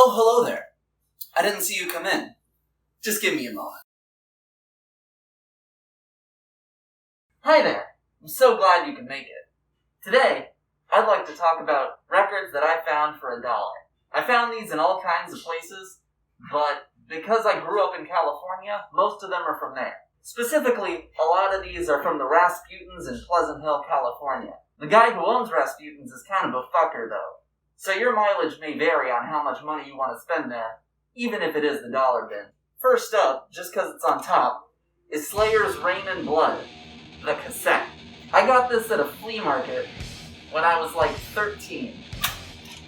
Oh, hello there. I didn't see you come in. Just give me a moment. Hi there. I'm so glad you can make it. Today, I'd like to talk about records that I found for $1. I found these in all kinds of places, but because I grew up in California, most of them are from there. Specifically, a lot of these are from the Rasputins in Pleasant Hill, California. The guy who owns Rasputins is kind of a fucker, though. So your mileage may vary on how much money you want to spend there, even if it is the dollar bin. First up, just because it's on top, is Slayer's Rain and Blood, the cassette. I got this at a flea market when I was like 13.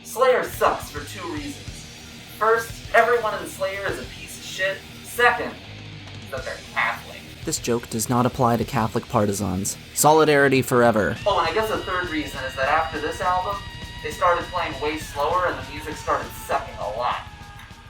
Slayer sucks for 2 reasons. First, everyone in Slayer is a piece of shit. Second, that they're Catholic. This joke does not apply to Catholic partisans. Solidarity forever. Oh, and I guess the third reason is that after this album, they started playing way slower and the music started sucking a lot.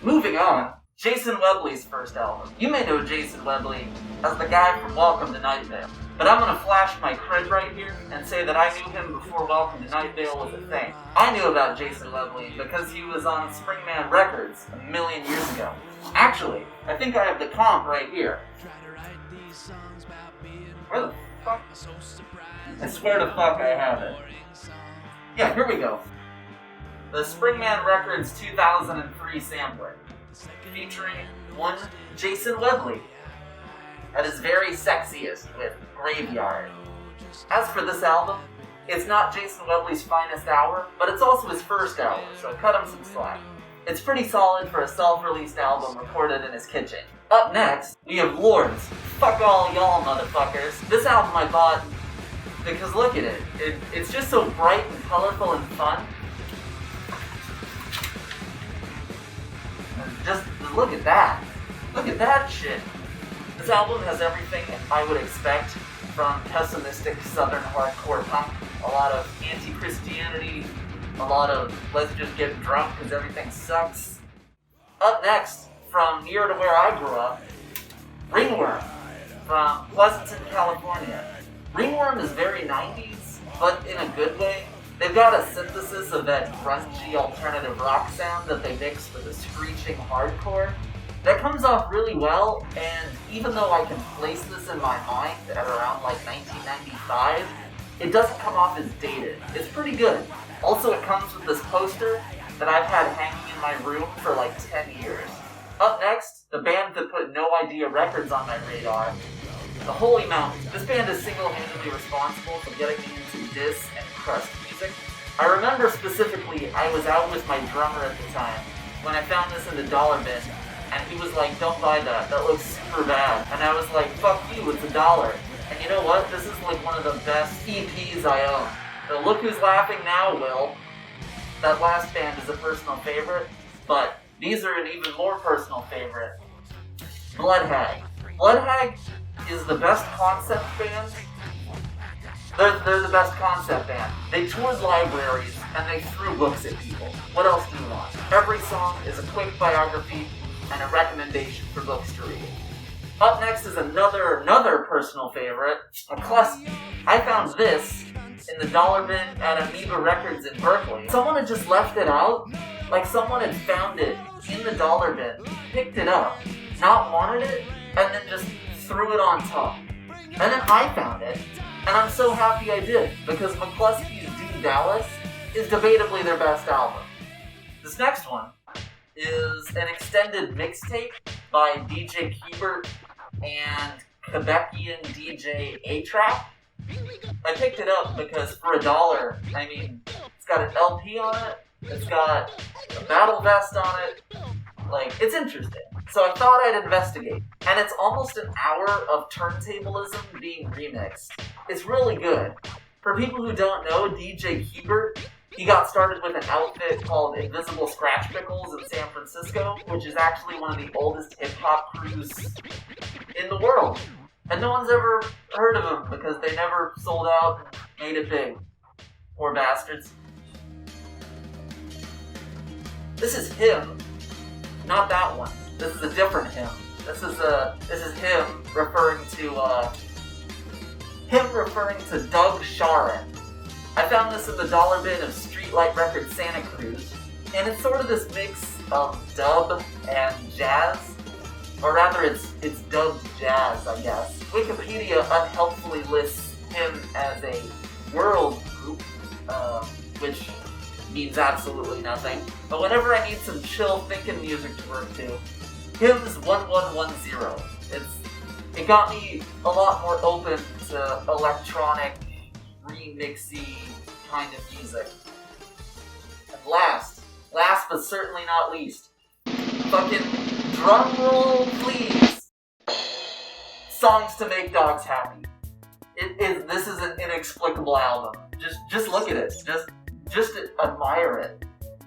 Moving on, Jason Webley's first album. You may know Jason Webley as the guy from Welcome to Night Vale. But I'm gonna flash my cred right here and say that I knew him before Welcome to Night Vale was a thing. I knew about Jason Webley because he was on Springman Records a million years ago. Actually, I think I have the comp right here. Where the fuck? I swear to fuck I have it. Yeah, here we go. The Springman Records 2003 sampler, featuring one Jason Webley at his very sexiest with Graveyard. As for this album, it's not Jason Webley's finest hour, but it's also his first hour, so cut him some slack. It's pretty solid for a self-released album recorded in his kitchen. Up next, we have Lords. Fuck all y'all motherfuckers. This album I bought because look at it. It's just so bright and colorful and fun. Just look at that. Look at that shit. This album has everything I would expect from pessimistic southern hardcore punk. A lot of anti-Christianity, a lot of let's just get drunk because everything sucks. Up next, from near to where I grew up, Ringwurm, from Pleasanton, California. Ringwurm is very 90s, but in a good way. They've got a synthesis of that grungy alternative rock sound that they mix with a screeching hardcore. That comes off really well, and even though I can place this in my mind at around like 1995, it doesn't come off as dated. It's pretty good. Also, it comes with this poster that I've had hanging in my room for like 10 years. Up next, the band that put No Idea Records on my radar, The Holy Mountain. This band is single-handedly responsible for getting me into diss and crust music. I remember specifically I was out with my drummer at the time when I found this in the dollar bin, and he was like, don't buy that looks super bad. And I was like, fuck you, it's $1. And you know what? This is like one of the best EPs I own. So look who's laughing now, Will. That last band is a personal favorite, but these are an even more personal favorite. Bloodhag. Bloodhag is the best concept band. They're the best concept band. They toured libraries and they threw books at people. What else do you want? Every song is a quick biography and a recommendation for books to read. Up next is another personal favorite, mclusky. I found this in the dollar bin at Amoeba Records in Berkeley. Someone had just left it out, like someone had found it in the dollar bin, picked it up, not wanted it, and then just threw it on top. And then I found it, and I'm so happy I did, because mclusky's Do Dallas is debatably their best album. This next one is an extended mixtape by DJ Q-Bert and Quebecian DJ A-Trap. I picked it up because for $1, I mean, it's got an LP on it, it's got a battle vest on it, like, it's interesting. So I thought I'd investigate. And it's almost an hour of turntablism being remixed. It's really good. For people who don't know, DJ Q-Bert, he got started with an outfit called Invisible Scratch Pickles in San Francisco, which is actually one of the oldest hip-hop crews in the world. And no one's ever heard of them because they never sold out and made it big. Poor bastards. This is him, not that one. This is a different him. This is him referring to Doug Sharon. I found this in the dollar bin of Streetlight Records Santa Cruz, and it's sort of this mix of dub and jazz. Or rather, it's dubbed jazz, I guess. Wikipedia unhelpfully lists him as a world group, which means absolutely nothing. But whenever I need some chill thinking music to work to, Hymns 1110. It got me a lot more open to electronic, remixy kind of music. And last but certainly not least, fucking drum roll, please. Songs to Make Dogs Happy. This is an inexplicable album. Just look at it. Just admire it.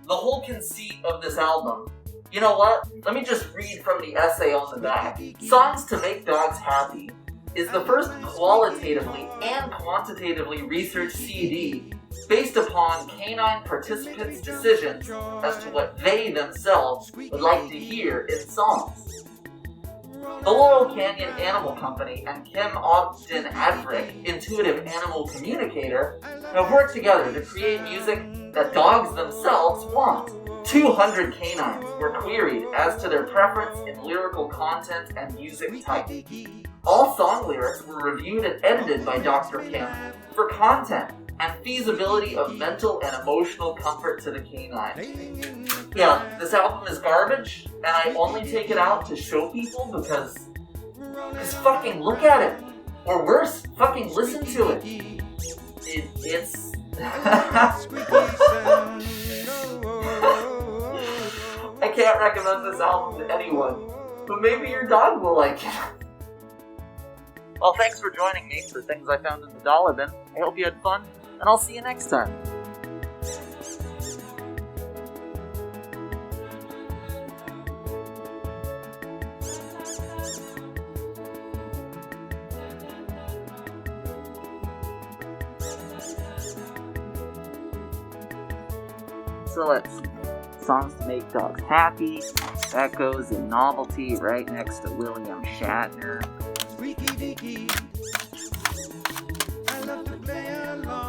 The whole conceit of this album. You know what? Let me just read from the essay on the back. Songs to Make Dogs Happy is the first qualitatively and quantitatively researched CD based upon canine participants' decisions as to what they themselves would like to hear in songs. The Laurel Canyon Animal Company and Kim Ogden Adrick, intuitive animal communicator, have worked together to create music that dogs themselves want. 200 canines were queried as to their preference in lyrical content and music type. All song lyrics were reviewed and edited by Dr. Kim for content and feasibility of mental and emotional comfort to the canine. Yeah, this album is garbage, and I only take it out to show people because fucking look at it. Or worse, fucking listen to it. It's... I can't recommend this album to anyone, but maybe your dog will like it. Well, thanks for joining me for things I found in the dollar bin. I hope you had fun, and I'll see you next time. So let's see. Songs to Make Dogs Happy. That goes in novelty right next to William Shatner. Freaky deaky, I love to play along.